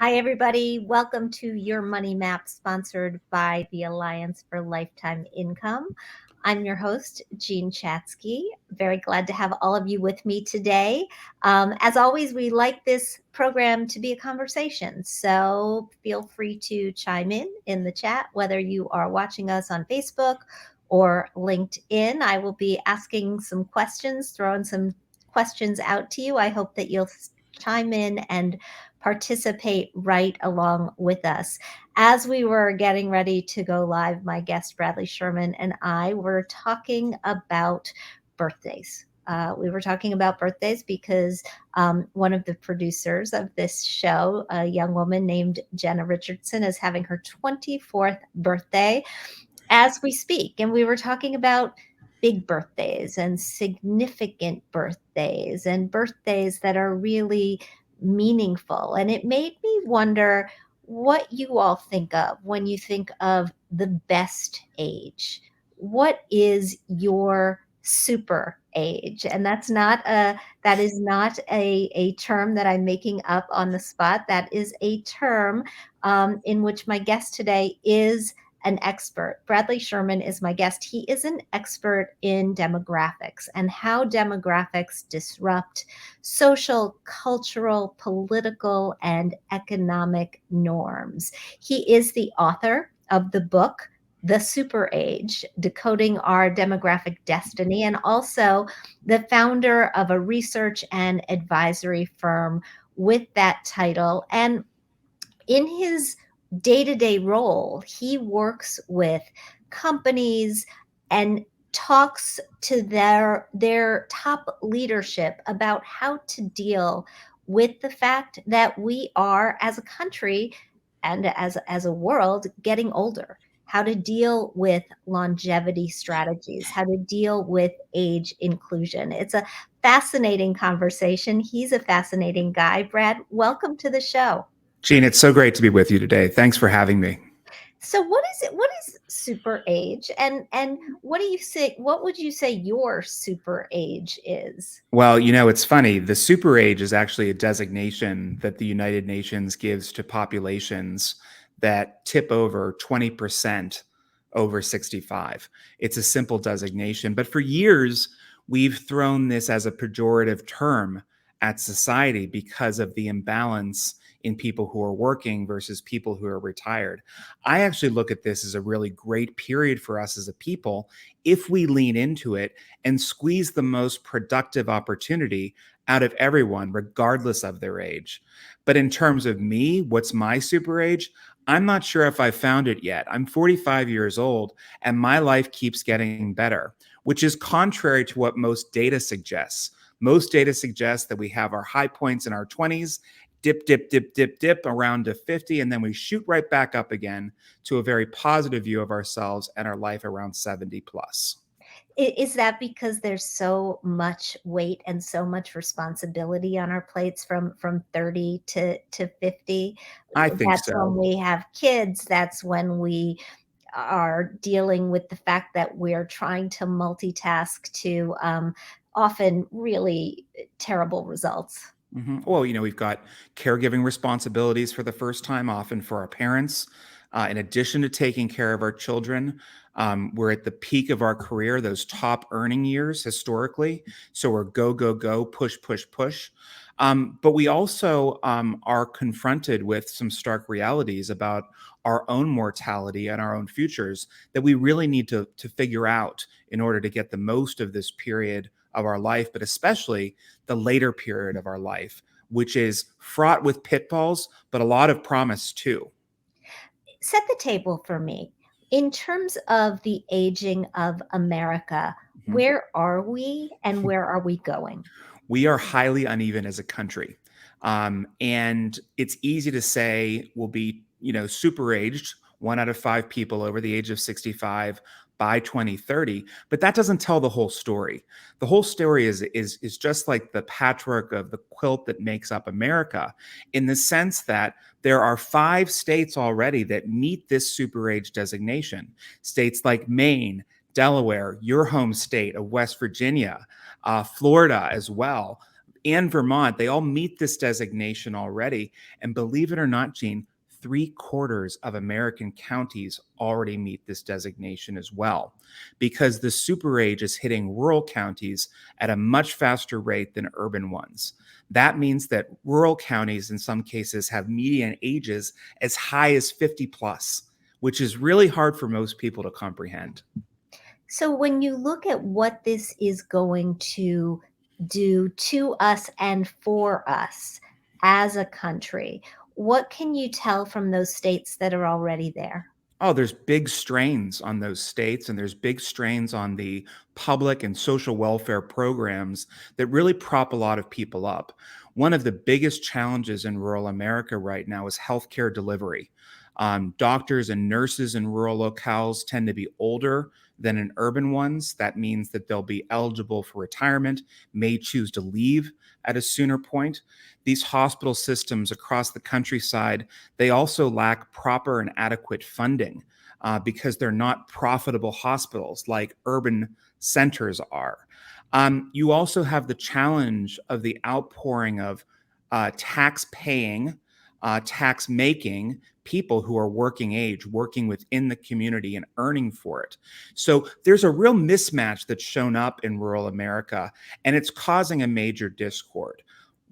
Hi, everybody. Welcome to Your Money Map, sponsored by the Alliance for Lifetime Income. I'm your host, Jean Chatzky. Very glad to have all of you with me today. As always, we like this program to be a conversation, so feel free to chime in the chat, whether you are watching us on Facebook or LinkedIn. I will be asking some questions, throwing some questions out to you. I hope that you'll chime in and participate right along with us. As we were getting ready to go live, my guest Bradley Schurman and I were talking about birthdays. We were talking about birthdays because one of the producers of this show, a young woman named Jenna Richardson, is having her 24th birthday as we speak. And we were talking about big birthdays and significant birthdays and birthdays that are really meaningful. And it made me wonder what you all think of when you think of the best age. What is your super age? And that is not a term that I'm making up on the spot. That is a term in which my guest today is an expert. Bradley Schurman is my guest. He is an expert in demographics and how demographics disrupt social, cultural, political, and economic norms. He is the author of the book, The Super Age, Decoding Our Demographic Destiny, and also the founder of a research and advisory firm with that title. And in his day-to-day role, he works with companies and talks to their top leadership about how to deal with the fact that we are, as a country and as a world, getting older. How to deal with longevity strategies, how to deal with age inclusion. It's a fascinating conversation. He's a fascinating guy. Brad, welcome to the show. Jean, it's so great to be with you today. Thanks for having me. So what is it? What is super age? And what do you say? What would you say your super age is? Well, it's funny. The super age is actually a designation that the United Nations gives to populations that tip over 20% over 65. It's a simple designation. But for years, we've thrown this as a pejorative term at society because of the imbalance in people who are working versus people who are retired. I actually look at this as a really great period for us as a people if we lean into it and squeeze the most productive opportunity out of everyone, regardless of their age. But in terms of me, what's my super age? I'm not sure if I found it yet. I'm 45 years old and my life keeps getting better, which is contrary to what most data suggests. Most data suggests that we have our high points in our 20s, dip around to 50, and then we shoot right back up again to a very positive view of ourselves and our life around 70 plus. Is that because there's so much weight and so much responsibility on our plates from 30 to 50? I think That's when so. we have kids. That's when we are dealing with the fact that we're trying to multitask to often really terrible results. Well, we've got caregiving responsibilities for the first time, often for our parents. In addition to taking care of our children, we're at the peak of our career, those top earning years historically. So we're go, go, go, push, push, push. But we also are confronted with some stark realities about our own mortality and our own futures that we really need to figure out in order to get the most of this period of our life, but especially the later period of our life, which is fraught with pitfalls, but a lot of promise too. Set the table for me. In terms of the aging of America, Mhm. where are we and where are we going? We are highly uneven as a country. And it's easy to say we'll be, super aged, 1 out of 5 people over the age of 65 by 2030, but that doesn't tell the whole story. The whole story is just like the patchwork of the quilt that makes up America, in the sense that there are 5 states already that meet this super age designation. States like Maine, Delaware, your home state of West Virginia, Florida as well. and Vermont, they all meet this designation already. And believe it or not, Gene, 3/4 of American counties already meet this designation as well, because the super age is hitting rural counties at a much faster rate than urban ones. That means that rural counties in some cases have median ages as high as 50 plus, which is really hard for most people to comprehend. So when you look at what this is going to do to us and for us as a country, what can you tell from those states that are already there? Oh, there's big strains on those states, and there's big strains on the public and social welfare programs that really prop a lot of people up. One of the biggest challenges in rural America right now is healthcare delivery. Doctors and nurses in rural locales tend to be older than in urban ones. That means that they'll be eligible for retirement, may choose to leave at a sooner point. These hospital systems across the countryside, they also lack proper and adequate funding because they're not profitable hospitals like urban centers are. You also have the challenge of the outpouring of tax paying, tax making people who are working age, working within the community and earning for it. So there's a real mismatch that's shown up in rural America, and it's causing a major discord.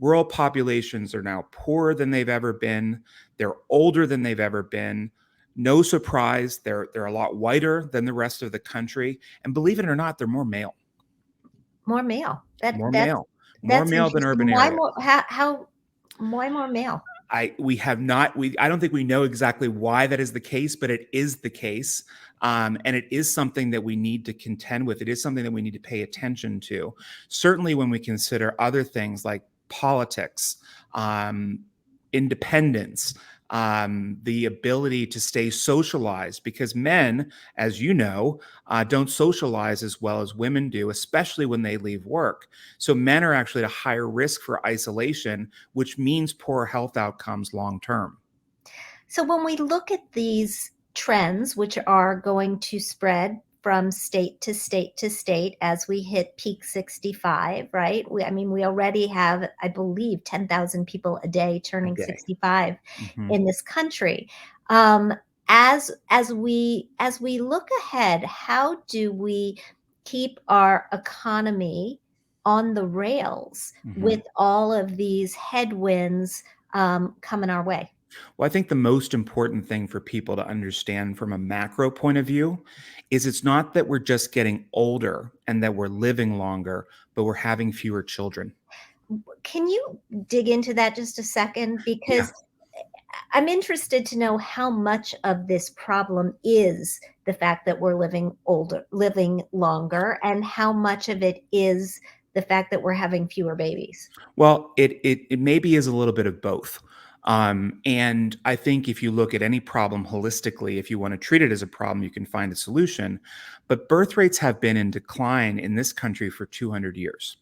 Rural populations are now poorer than they've ever been. They're older than they've ever been. No surprise, they're a lot whiter than the rest of the country. And believe it or not, they're more male. More male. More male. More That's male than interesting. urban Why areas. more why more male? I don't think we know exactly why that is the case, but it is the case. And it is something that we need to contend with. It is something that we need to pay attention to. Certainly when we consider other things like politics, independence, the ability to stay socialized, because men, as you know, don't socialize as well as women do, especially when they leave work. So men are actually at a higher risk for isolation, which means poor health outcomes long term. So when we look at these trends, which are going to spread from state to state to state as we hit peak 65, right? I mean, we already have, I believe, 10,000 people a day A turning day. 65 Mhm. in this country. Um, as we look ahead, how do we keep our economy on the rails Mhm. with all of these headwinds coming our way? Well, I think the most important thing for people to understand from a macro point of view is it's not that we're just getting older and that we're living longer, but we're having fewer children. Can you dig into that just a second? Yeah. Because I'm interested to know how much of this problem is the fact that we're living longer, and how much of it is the fact that we're having fewer babies. Well, it maybe is a little bit of both. And I think if you look at any problem holistically, if you want to treat it as a problem, you can find a solution. But birth rates have been in decline in this country for 200 years.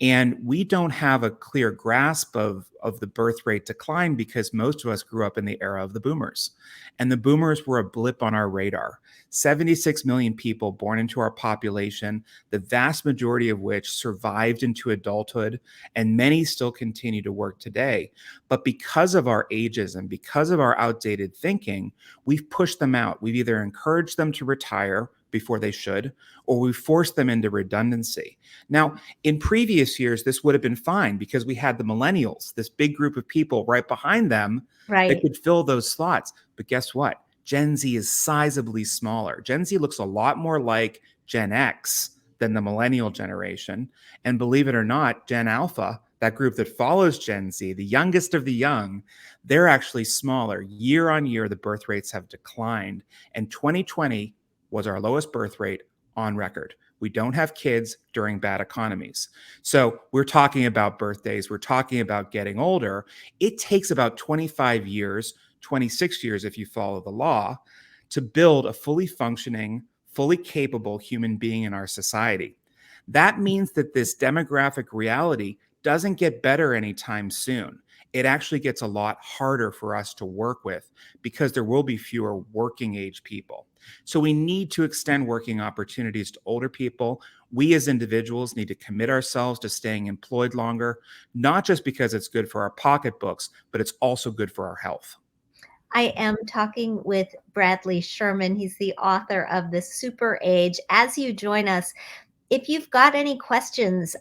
And we don't have a clear grasp of the birth rate decline because most of us grew up in the era of the boomers. And the boomers were a blip on our radar. 76 million people born into our population, the vast majority of which survived into adulthood, and many still continue to work today. But because of our ages and because of our outdated thinking, we've pushed them out. We've either encouraged them to retire before they should, or we've forced them into redundancy. Now, in previous years, this would have been fine because we had the millennials, this big group of people right behind them that Right. could fill those slots. But guess what? Gen Z is sizably smaller. Gen Z looks a lot more like Gen X than the millennial generation. And believe it or not, Gen Alpha, that group that follows Gen Z, the youngest of the young, they're actually smaller. Year on year, the birth rates have declined. And 2020 was our lowest birth rate on record. We don't have kids during bad economies. So we're talking about birthdays, we're talking about getting older. It takes about 25 years, 26 years if you follow the law, to build a fully functioning, fully capable human being in our society. That means that this demographic reality doesn't get better anytime soon. It actually gets a lot harder for us to work with because there will be fewer working age people. So we need to extend working opportunities to older people. We as individuals need to commit ourselves to staying employed longer, not just because it's good for our pocketbooks, but it's also good for our health. I am talking with Bradley Schurman. He's the author of The Super Age. As you join us, if you've got any questions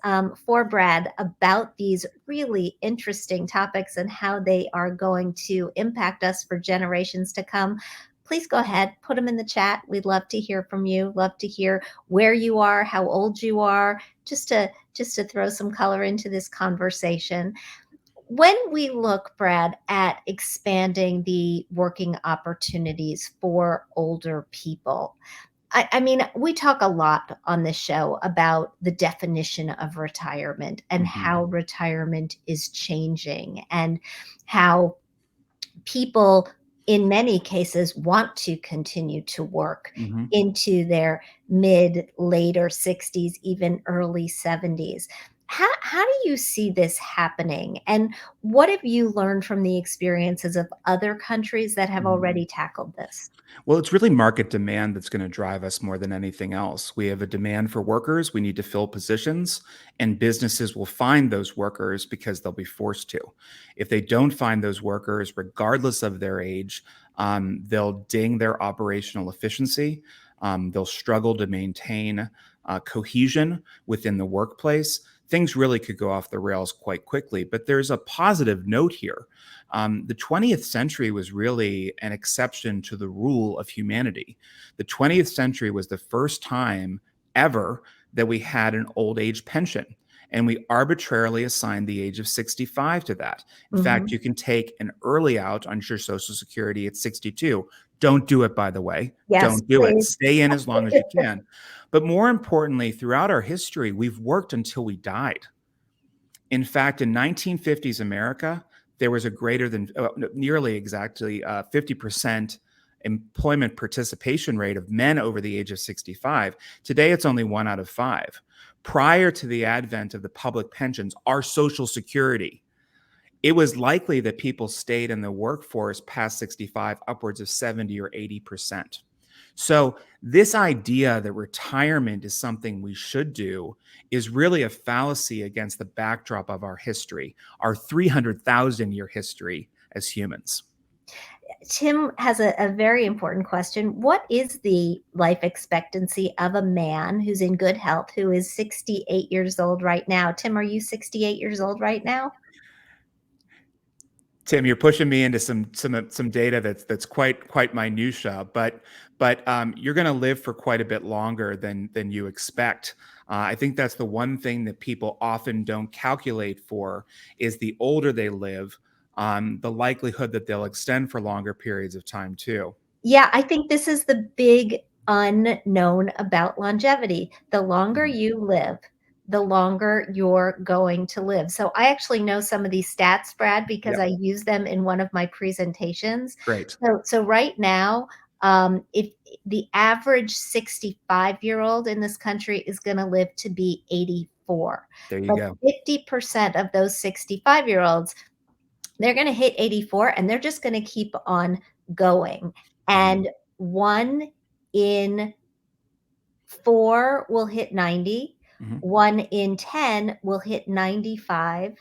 for Brad about these really interesting topics and how they are going to impact us for generations to come, please go ahead, put them in the chat. We'd love to hear from you. Love to hear where you are, how old you are, just to throw some color into this conversation. When we look, Brad, at expanding the working opportunities for older people, I mean, we talk a lot on this show about the definition of retirement and how retirement is changing and how people in many cases want to continue to work Mm-hmm. into their mid later 60s, even early 70s. How do you see this happening, and what have you learned from the experiences of other countries that have Mm-hmm. already tackled this? Well, it's really market demand that's going to drive us more than anything else. We have a demand for workers. We need to fill positions, and businesses will find those workers because they'll be forced to. If they don't find those workers, regardless of their age, they'll ding their operational efficiency. They'll struggle to maintain cohesion within the workplace. Things really could go off the rails quite quickly. But there's a positive note here. The 20th century was really an exception to the rule of humanity. The 20th century was the first time ever that we had an old age pension. And we arbitrarily assigned the age of 65 to that. In fact, Mhm. you can take an early out on your Social Security at 62. Don't do it, by the way. Yes, Don't do it. please. Stay in as long as you can. But more importantly, throughout our history, we've worked until we died. In fact, in 1950s America, there was a greater than nearly exactly 50% employment participation rate of men over the age of 65. Today, it's only 1 out of 5. Prior to the advent of the public pensions, our Social Security, it was likely that people stayed in the workforce past 65 upwards of 70 or 80%. So, this idea that retirement is something we should do is really a fallacy against the backdrop of our history, our 300,000-year history as humans. Tim has a very important question. What is the life expectancy of a man who's in good health, who is 68 years old right now? Tim, are you 68 years old right now? Tim, you're pushing me into some data that's quite minutia, but you're going to live for quite a bit longer than you expect. I think that's the one thing that people often don't calculate for is the older they live, the likelihood that they'll extend for longer periods of time too. Yeah, I think this is the big unknown about longevity. The longer Mhm. you live, the longer you're going to live. So I actually know some of these stats, Brad, because Yep, I use them in one of my presentations. great. So right now, if the average 65-year-old in this country is going to live to be 84, There you but go. 50% of those 65-year-olds, they're going to hit 84 and they're just going to keep on going. Mhm, And 1 in 4 will hit 90, mhm, 1 in 10 will hit 95.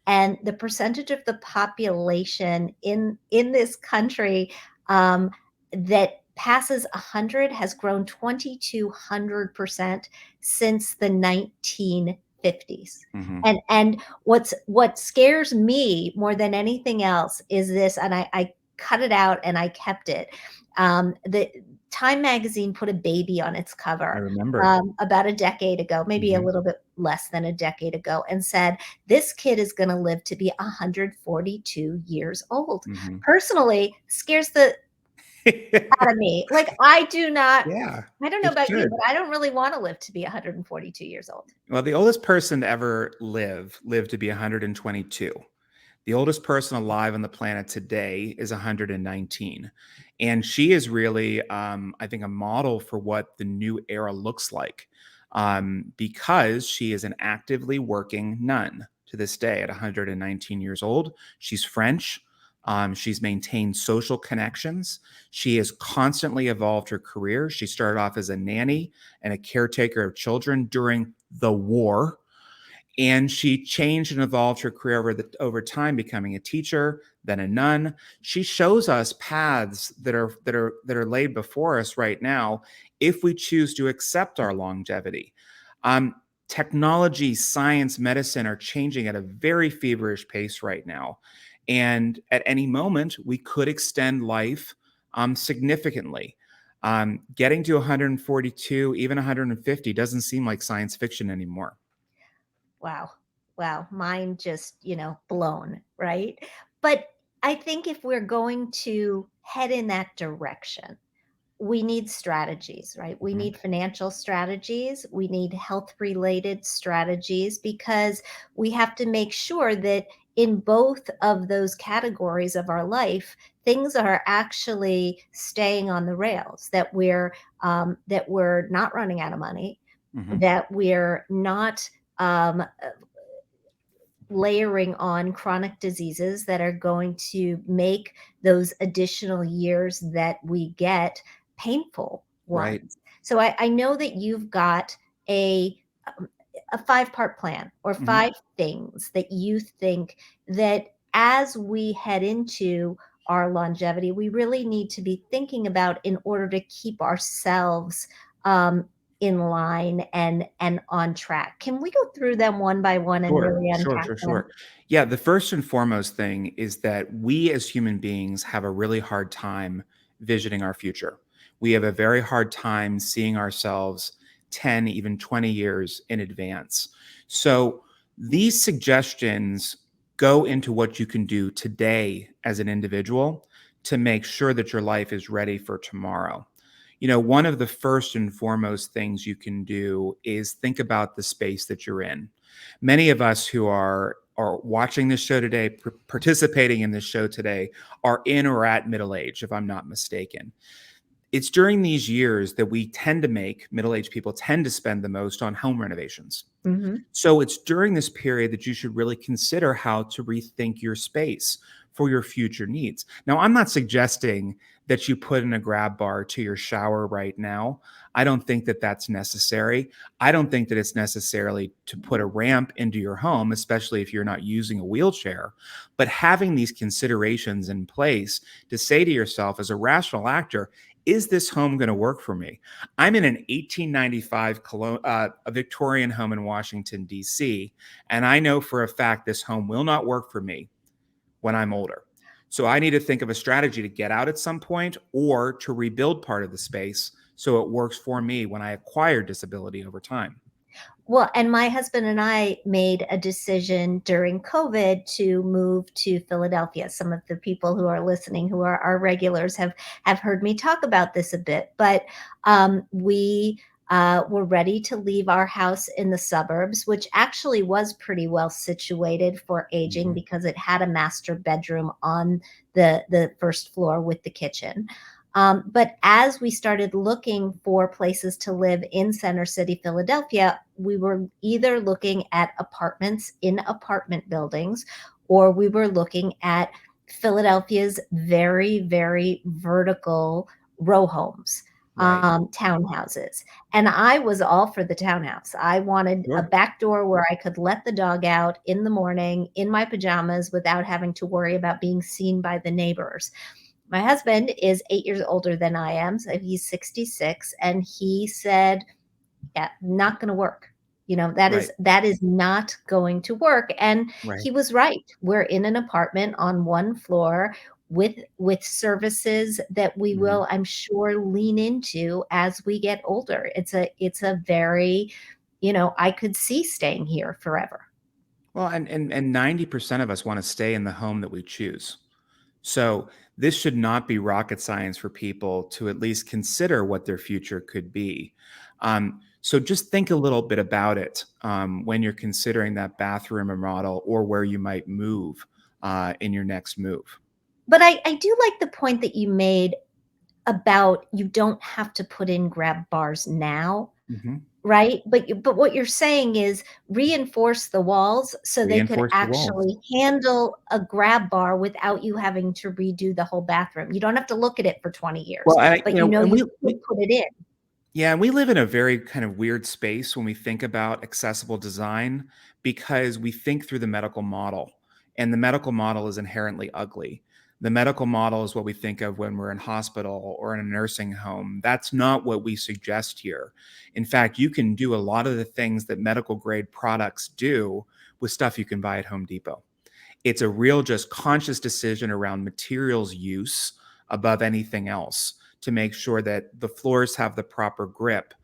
And the percentage of the population in this country that passes 100 has grown 2,200% since the 1950s. mhm, And what scares me more than anything else is this, and I cut it out and I kept it. The Time magazine put a baby on its I cover remember. about a decade ago, maybe a Mhm, little bit less than a decade ago, and said, this kid is going to live to be 142 years old. mhm. Personally, scares the out of me. Like, Yeah, I don't know it about you, should. but I don't really want to live to be 142 years old. Well, the oldest person to ever lived to be 122. The oldest person alive on the planet today is 119. And she is really, I think, a model for what the new era looks like because she is an actively working nun to this day at 119 years old. She's French. She's maintained social connections. She has constantly evolved her career. She started off as a nanny and a caretaker of children during the war, and she changed and evolved her career over time, becoming a teacher, then a nun. She shows us paths that are laid before us right now if we choose to accept our longevity. Um, Technology, science, medicine are changing at a very feverish pace right now, and at any moment we could extend life significantly. Getting to 142, even 150, doesn't seem like science fiction anymore. Wow. Wow. Mind just, blown, right? But I think if we're going to head in that direction, we need strategies, right? We Mhm. need financial strategies. We need health related strategies because we have to make sure that in both of those categories of our life, things are actually staying on the rails, that we're not running out of money, Mhm. that we're not um, layering on chronic diseases that are going to make those additional years that we get painful Right. ones. So I know that you've got a um, a 5-part plan or Mhm. 5 things that you think that as we head into our longevity, we really need to be thinking about in order to keep ourselves um, in line and on track. Can we go through them one by one and Sure, really sure, unpack sure, them? sure. Yeah, the first and foremost thing is that we as human beings have a really hard time visioning our future. We have a very hard time seeing ourselves 10, even 20 years in advance. So these suggestions go into what you can do today as an individual to make sure that your life is ready for tomorrow. One of the first and foremost things you can do is think about the space that you're in. Many of us who are watching this show today, participating in this show today, are in or at middle age, if I'm not mistaken. It's during these years that we tend to make middle-aged people tend to spend the most on home renovations. Mhm. So it's during this period that you should really consider how to rethink your space for your future needs. Now, I'm not suggesting that you put in a grab bar to your shower right now. I don't think that that's necessary. I don't think that it's necessarily to put a ramp into your home, especially if you're not using a wheelchair. But having these considerations in place to say to yourself as a rational actor, is this home going to work for me? I'm in an 1895 a Victorian home in Washington, D.C., and I know for a fact this home will not work for me when I'm older. So I need to think of a strategy to get out at some point or to rebuild part of the space so it works for me when I acquire disability over time. Well, and my husband and I made a decision during COVID to move to Philadelphia. Some of the people who are listening, who are our regulars, have heard me talk about this a bit. But we were ready to leave our house in the suburbs, which actually was pretty well situated for aging Mhm. because it had a master bedroom on the first floor with the kitchen. But as we started looking for places to live in Center City, Philadelphia, we were either looking at apartments in apartment buildings or we were looking at Philadelphia's very, very vertical row homes, Right. townhouses. And I was all for the townhouse. I wanted a Sure. back door where I could let the dog out in the morning in my pajamas without having to worry about being seen by the neighbors. My husband is 8 years older than I am, so he's 66, and he said, "Yeah, not gonna work." That Right. is that is not going to work, and Right. he was right. We're in an apartment on 1 floor with services that we Mhm. will, I'm sure, lean into as we get older. It's a very, I could see staying here forever. Well, and 90% of us want to stay in the home that we choose. So this should not be rocket science for people to at least consider what their future could be. So just think a little bit about it when you're considering that bathroom remodel or where you might move in your next move. But I do like the point that you made about you don't have to put in grab bars now. Mhm. right? But what you're saying is reinforce the walls so they could Reinforce the walls. actually handle a grab bar without you having to redo the whole bathroom. You don't have to look at it for 20 years, Well, I, but you know, and you could put it in. yeah, and we live in a very kind of weird space when we think about accessible design because we think through the medical model, and the medical model is inherently ugly. The medical model is what we think of when we're in hospital or in a nursing home. That's not what we suggest here. In fact, you can do a lot of the things that medical grade products do with stuff you can buy at Home Depot. It's a real just conscious decision around materials use above anything else to make sure that the floors have the proper grip,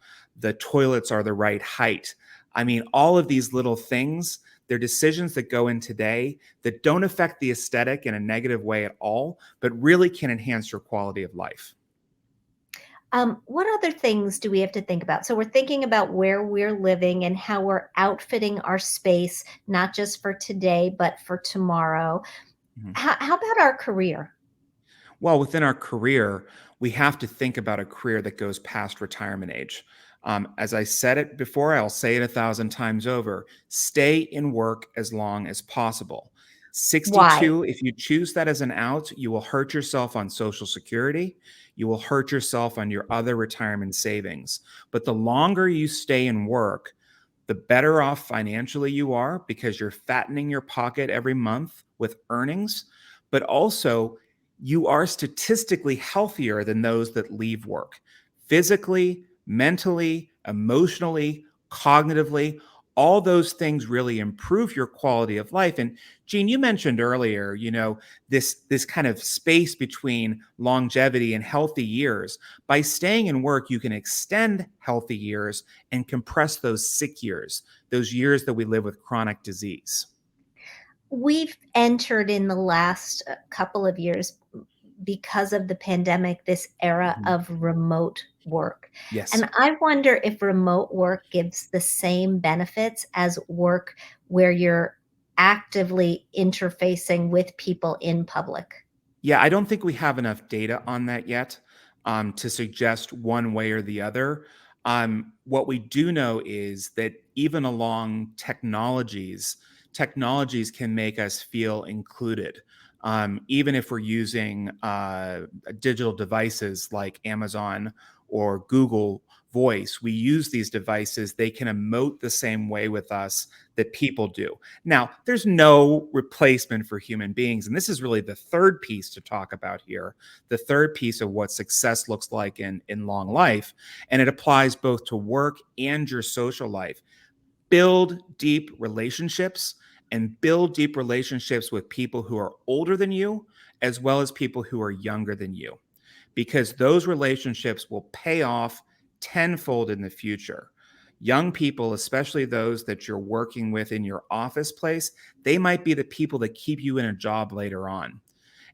the toilets are the right height. I mean, all of these little things, they're decisions that go in today that don't affect the aesthetic in a negative way at all, but really can enhance your quality of life. What other things do we have to think about? So we're thinking about where we're living and how we're outfitting our space, not just for today, but for tomorrow. Mhm. How about our career? Well, within our career, we have to think about a career that goes past retirement age. As I said it before, I'll say it 1,000 times over: stay in work as long as possible. Why? 62, if you choose that as an out, you will hurt yourself on Social Security. You will hurt yourself on your other retirement savings. But the longer you stay in work, the better off financially you are because you're fattening your pocket every month with earnings, but also you are statistically healthier than those that leave work physically, mentally, emotionally, cognitively. All those things really improve your quality of life. And Jean, you mentioned earlier, this kind of space between longevity and healthy years. By staying in work, you can extend healthy years and compress those sick years, those years that we live with chronic disease. We've entered in the last couple of years because of the pandemic, this era Mhm. of remote work. Yes. And I wonder if remote work gives the same benefits as work where you're actively interfacing with people in public. Yeah, I don't think we have enough data on that yet to suggest one way or the other. What we do know is that even along technologies can make us feel included. Even if we're using digital devices like Amazon or Google Voice, we use these devices, they can emote the same way with us that people do. Now, there's no replacement for human beings. And this is really the third piece to talk about here, the third piece of what success looks like in long life. And it applies both to work and your social life. Build deep relationships and build deep relationships with people who are older than you, as well as people who are younger than you, because those relationships will pay off tenfold in the future. Young people, especially those that you're working with in your office place, they might be the people that keep you in a job later on.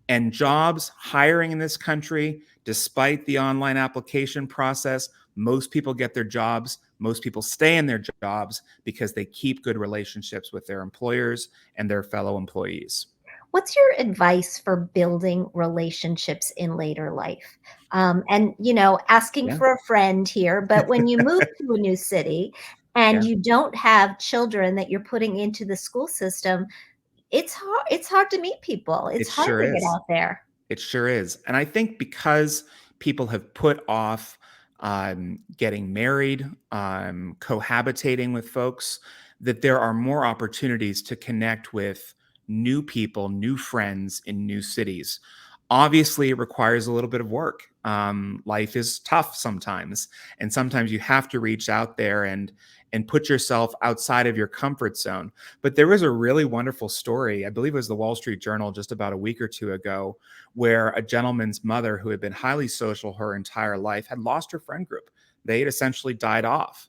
And jobs, hiring in this country, despite the online application process, most people get their jobs. Most people stay in their jobs because they keep good relationships with their employers and their fellow employees. What's your advice for building relationships in later life? And, asking Yeah, for a friend here, but when you move to a new city and yeah, you don't have children that you're putting into the school system, it's hard to meet people. It's it hard sure to get is. out there. It sure is. And I think because people have put off getting married, cohabitating with folks, that there are more opportunities to connect with new people, new friends in new cities. Obviously, it requires a little bit of work. Life is tough sometimes, and sometimes you have to reach out there and put yourself outside of your comfort zone. But there was a really wonderful story. I believe it was the Wall Street Journal just about a week or two ago, where a gentleman's mother, who had been highly social her entire life, had lost her friend group. They had essentially died off.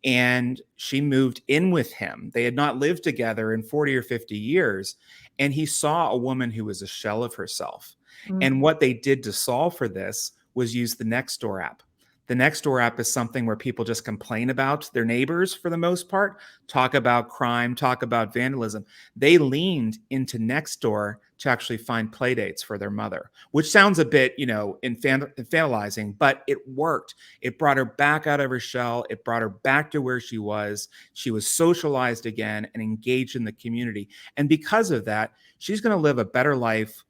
And she moved in with him. They had not lived together in 40 or 50 years. And he saw a woman who was a shell of herself. Mm. And what they did to solve for this was use the Nextdoor app. The Nextdoor app is something where people just complain about their neighbors for the most part, talk about crime, talk about vandalism. They leaned into Nextdoor to actually find play dates for their mother, which sounds a bit, infantilizing, but it worked. It brought her back out of her shell. It brought her back to where she was. She was socialized again and engaged in the community. And because of that, she's going to live a better life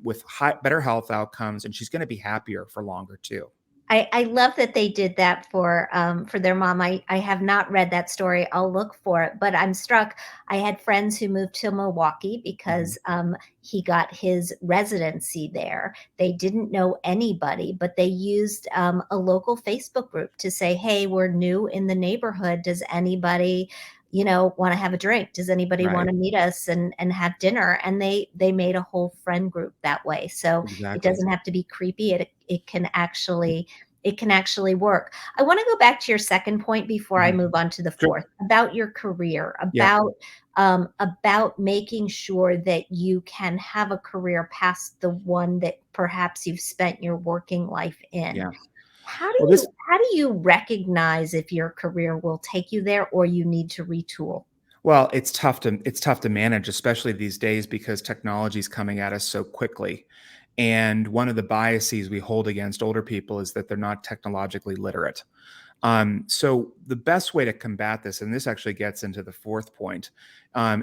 with better health outcomes, and she's going to be happier for longer too. I love that they did that for their mom. I have not read that story. I'll look for it, but I'm struck. I had friends who moved to Milwaukee because he got his residency there. They didn't know anybody, but they used a local Facebook group to say, "Hey, we're new in the neighborhood. Does anybody, want to have a drink? Does anybody want Right. to meet us and have dinner?" And they made a whole friend group that way. So it Exactly. doesn't have to be creepy. It can actually work. I want to go back to your second point before I Mhm. move on to the Sure. fourth, about your career, Yeah. about making sure that you can have a career past the one that perhaps you've spent your working life in. Yeah. How do Well, you how do you recognize if your career will take you there or you need to retool? it's tough to manage, especially these days because technology is coming at us so quickly. And one of the biases we hold against older people is that they're not technologically literate. So the best way to combat this, and this actually gets into the fourth point,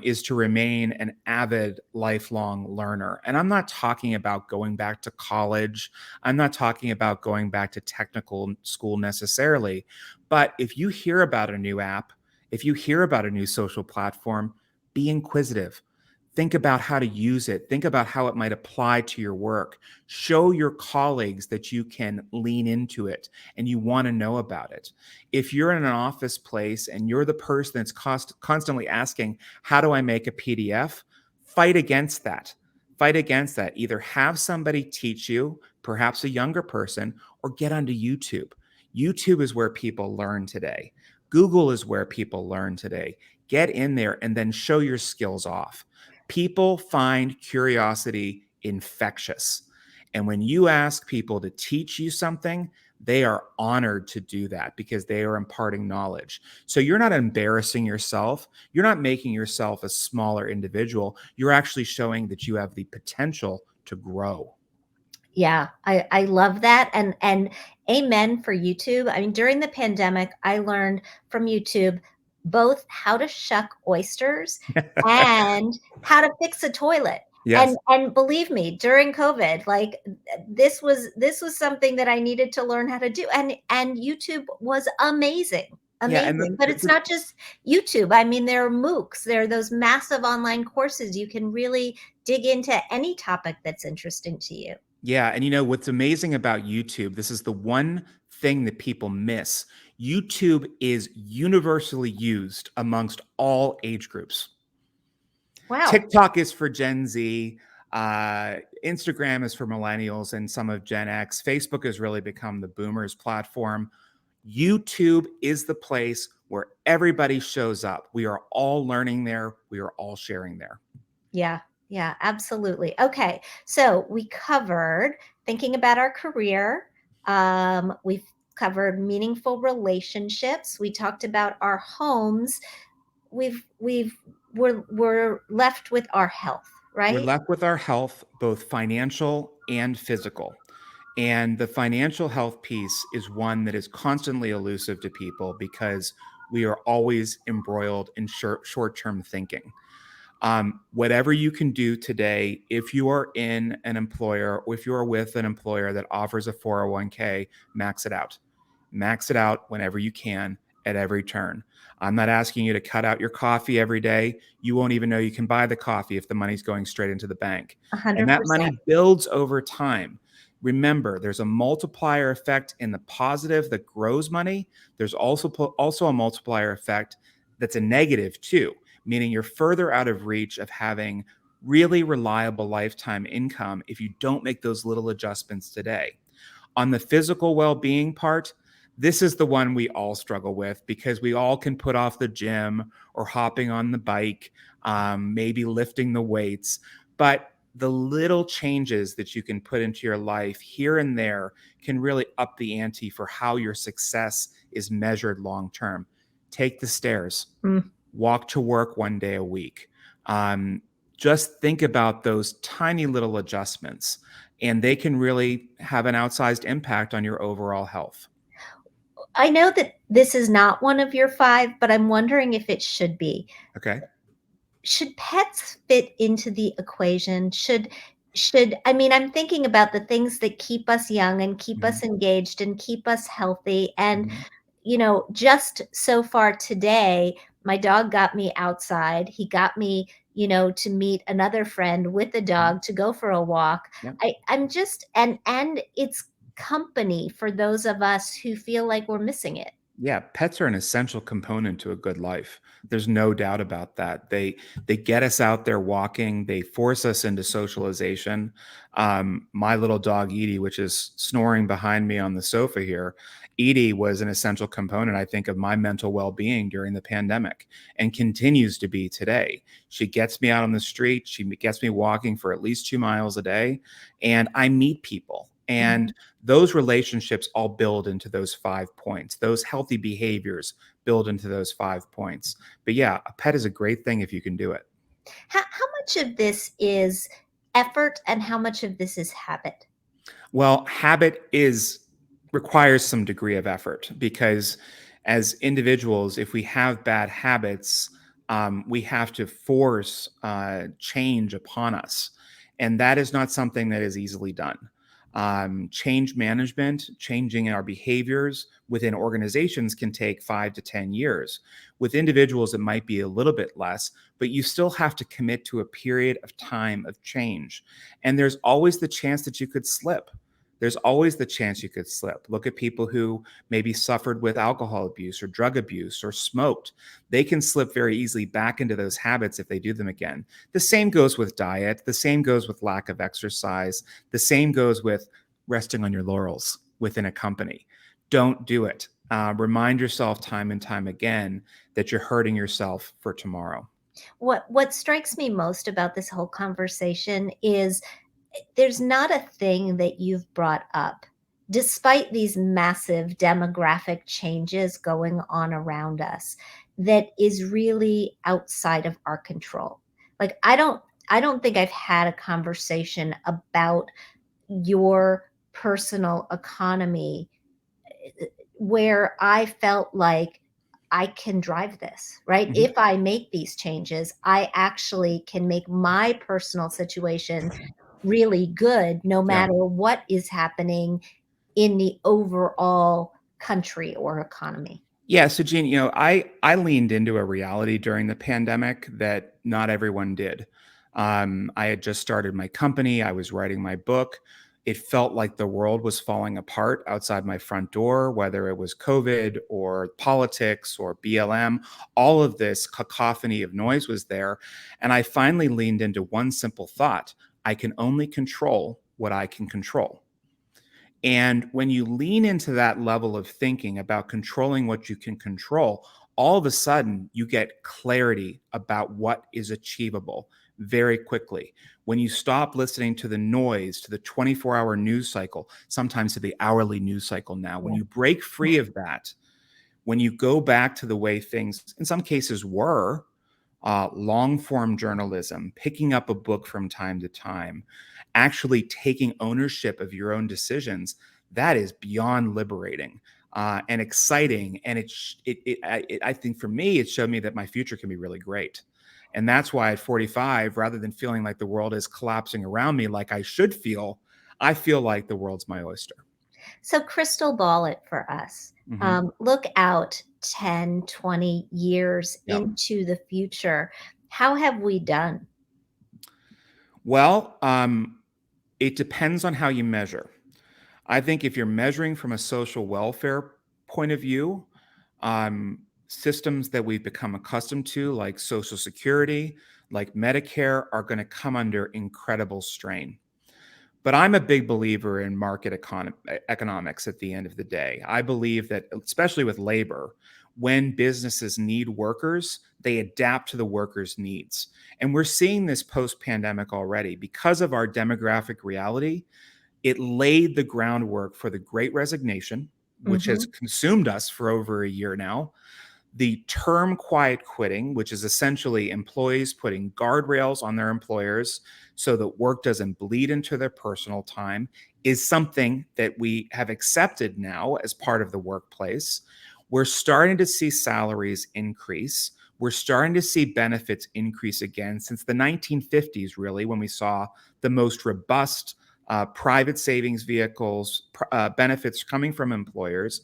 is to remain an avid lifelong learner. And I'm not talking about going back to college. I'm not talking about going back to technical school necessarily. But if you hear about a new app, if you hear about a new social platform, be inquisitive. Think about how to use it. Think about how it might apply to your work. Show your colleagues that you can lean into it and you want to know about it. If you're in an office place and you're the person that's constantly asking, how do I make a PDF? Fight against that. Fight against that. Either have somebody teach you, perhaps a younger person, or get onto YouTube. YouTube is where people learn today. Google is where people learn today. Get in there and then show your skills off. People find curiosity infectious. And when you ask people to teach you something, they are honored to do that because they are imparting knowledge. So you're not embarrassing yourself. You're not making yourself a smaller individual. You're actually showing that you have the potential to grow. Yeah, I love that, and amen for YouTube. I mean, during the pandemic, I learned from YouTube both how to shuck oysters and how to fix a toilet. Yes. And believe me, during COVID, like this was something that I needed to learn how to do, and YouTube was amazing. Yeah. And Amazing. But it's not just YouTube. I mean, there are MOOCs, there are those massive online courses. You can really dig into any topic that's interesting to you. yeah. And what's amazing about YouTube, this is the one thing that people miss. YouTube is universally used amongst all age groups. Wow. TikTok is for Gen Z. Instagram is for millennials and some of Gen X. Facebook has really become the boomers platform. YouTube is the place where everybody shows up. We are all learning there. We are all sharing there. Yeah. Yeah, absolutely. Okay. So we covered thinking about our career. We've covered meaningful relationships. We talked about our homes. We're left with our health, We're right? left with our health, both financial and physical. And the financial health piece is one that is constantly elusive to people because we are always embroiled in short term thinking. Whatever you can do today, if you are in an employer or if you are with an employer that offers a 401k, max it out. Max it out whenever you can at every turn. I'm not asking you to cut out your coffee every day. You won't even know you can buy the coffee if the money's going straight into the bank. And that 100%. money builds over time. Remember, there's a multiplier effect in the positive that grows money. There's also a multiplier effect that's a negative too, meaning you're further out of reach of having really reliable lifetime income if you don't make those little adjustments today. On the physical well being part, this is the one we all struggle with because we all can put off the gym or hopping on the bike, maybe lifting the weights. But the little changes that you can put into your life here and there can really up the ante for how your success is measured long term. Take the stairs, Mm. walk to work one day a week. Um, just think about those tiny little adjustments, and they can really have an outsized impact on your overall health. I know that this is not one of your 5, but I'm wondering if it should be. Okay. Should pets fit into the equation? Should I mean, I'm thinking about the things that keep us young and keep Mhm. us engaged and keep us healthy, and, Mhm. just so far today, my dog got me outside. He got me, to meet another friend with a Mhm. dog to go for a walk. Yep. I'm just and it's company for those of us who feel like we're missing it. Yeah, pets are an essential component to a good life. There's no doubt about that. They get us out there walking. They force us into socialization. My little dog Edie, which is snoring behind me on the sofa here, Edie was an essential component, I think, of my mental well-being during the pandemic, and continues to be today. She gets me out on the street. She gets me walking for at least 2 miles a day, and I meet people. And Mhm. those relationships all build into those 5 points. Those healthy behaviors build into those 5 points. But yeah, a pet is a great thing if you can do it. How much of this is effort and how much of this is habit? Well, habit is requires some degree of effort, because as individuals, if we have bad habits, we have to force change upon us, and that is not something that is easily done. Change management, changing our behaviors within organizations, can take 5 to 10 years. With individuals, it might be a little bit less, but you still have to commit to a period of time of change. And there's always the chance that you could slip. There's always the chance you could slip. Look at people who maybe suffered with alcohol abuse or drug abuse or smoked. They can slip very easily back into those habits if they do them again. The same goes with diet. The same goes with lack of exercise. The same goes with resting on your laurels within a company. Don't do it. Remind yourself time and time again that you're hurting yourself for tomorrow. What strikes me most about this whole conversation is there's not a thing that you've brought up, despite these massive demographic changes going on around us, that is really outside of our control. Like I don't think I've had a conversation about your personal economy where I felt like I can drive this, right? Mhm. If I make these changes, I actually can make my personal situation really good no Yeah. matter what is happening in the overall country or economy. Yeah, so Gene, I leaned into a reality during the pandemic that not everyone did. I had just started my company. I was writing my book. It felt like the world was falling apart outside my front door, whether it was COVID or politics or BLM. All of this cacophony of noise was there. And I finally leaned into one simple thought: I can only control what I can control. And when you lean into that level of thinking about controlling what you can control, all of a sudden you get clarity about what is achievable very quickly. When you stop listening to the noise, to the 24-hour news cycle, sometimes to the hourly news cycle now, when Yeah. you break free of that, when you go back to the way things in some cases were, long form journalism, picking up a book from time to time, actually taking ownership of your own decisions, that is beyond liberating and exciting. And I think for me, it showed me that my future can be really great. And that's why at 45, rather than feeling like the world is collapsing around me like I should feel, I feel like the world's my oyster. So crystal ball it for us. Hmm. Look out 10, 20 years Yeah. into the future. How have we done? Well, it depends on how you measure. I think if you're measuring from a social welfare point of view, systems that we've become accustomed to, like Social Security, like Medicare, are going to come under incredible strain. But I'm a big believer in economics at the end of the day. I believe that, especially with labor, when businesses need workers, they adapt to the workers' needs. And we're seeing this post-pandemic already. Because of our demographic reality, it laid the groundwork for the Great Resignation, which has consumed us for over a year now. The term quiet quitting, which is essentially employees putting guardrails on their employers so that work doesn't bleed into their personal time, is something that we have accepted now as part of the workplace. We're starting to see salaries increase. We're starting to see benefits increase again since the 1950s, really, when we saw the most robust private savings vehicles, benefits coming from employers.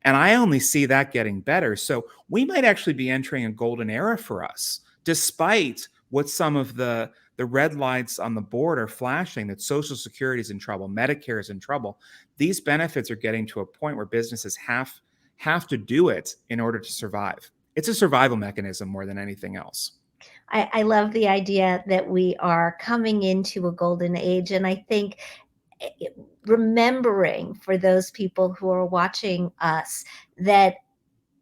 And I only see that getting better. So we might actually be entering a golden era for us, despite what some of the red lights on the board are flashing, that Social Security is in trouble, Medicare is in trouble. These benefits are getting to a point where businesses have to do it in order to survive. It's a survival mechanism more than anything else. I love the idea that we are coming into a golden age. And I think remembering for those people who are watching us that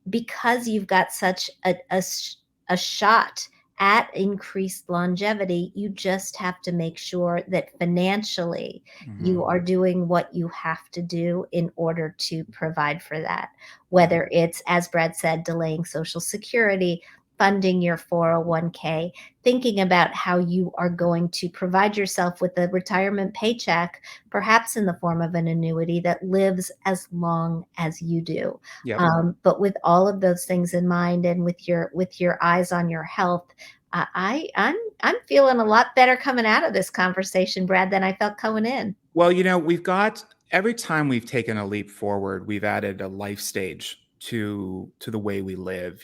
because you've got such a shot at increased longevity, you just have to make sure that financially you are doing what you have to do in order to provide for that. Whether it's, as Brad said, delaying Social Security, funding your 401k, thinking about how you are going to provide yourself with a retirement paycheck, perhaps in the form of an annuity that lives as long as you do. Yep. But with all of those things in mind, and with your eyes on your health, I'm feeling a lot better coming out of this conversation, Brad, than I felt coming in. Well, we've got, every time we've taken a leap forward, we've added a life stage to the way we live.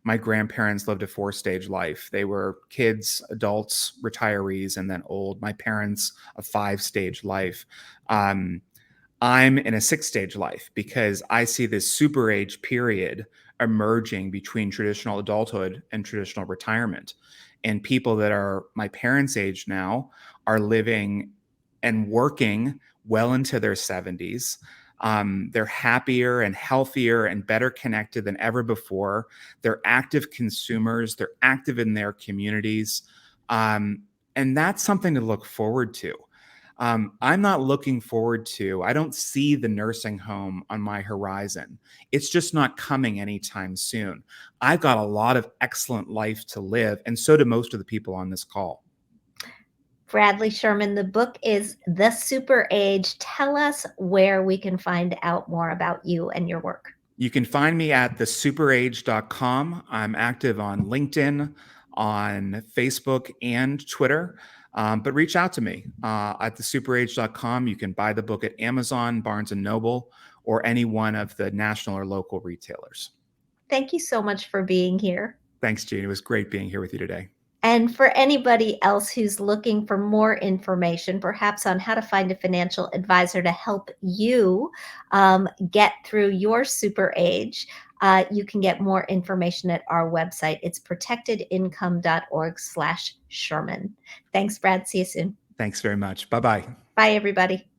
My grandparents lived a 4-stage life. They were kids, adults, retirees, and then old. My parents, a 5-stage life. I'm in a 6-stage life because I see this super age period emerging between traditional adulthood and traditional retirement. And people that are my parents' age now are living and working well into their 70s. They're happier and healthier and better connected than ever before. They're active consumers. They're active in their communities. And that's something to look forward to. I'm not looking forward to, I don't see the nursing home on my horizon. It's just not coming anytime soon. I've got a lot of excellent life to live, and so do most of the people on this call. Bradley Schurman, the book is The Super Age. Tell us where we can find out more about you and your work. You can find me at thesuperage.com. I'm active on LinkedIn, on Facebook, and Twitter. But reach out to me at thesuperage.com. You can buy the book at Amazon, Barnes & Noble, or any one of the national or local retailers. Thank you so much for being here. Thanks, Jean. It was great being here with you today. And for anybody else who's looking for more information, perhaps on how to find a financial advisor to help you get through your super age, you can get more information at our website. It's protectedincome.org/Schurman. Thanks, Brad. See you soon. Thanks very much. Bye-bye. Bye, everybody.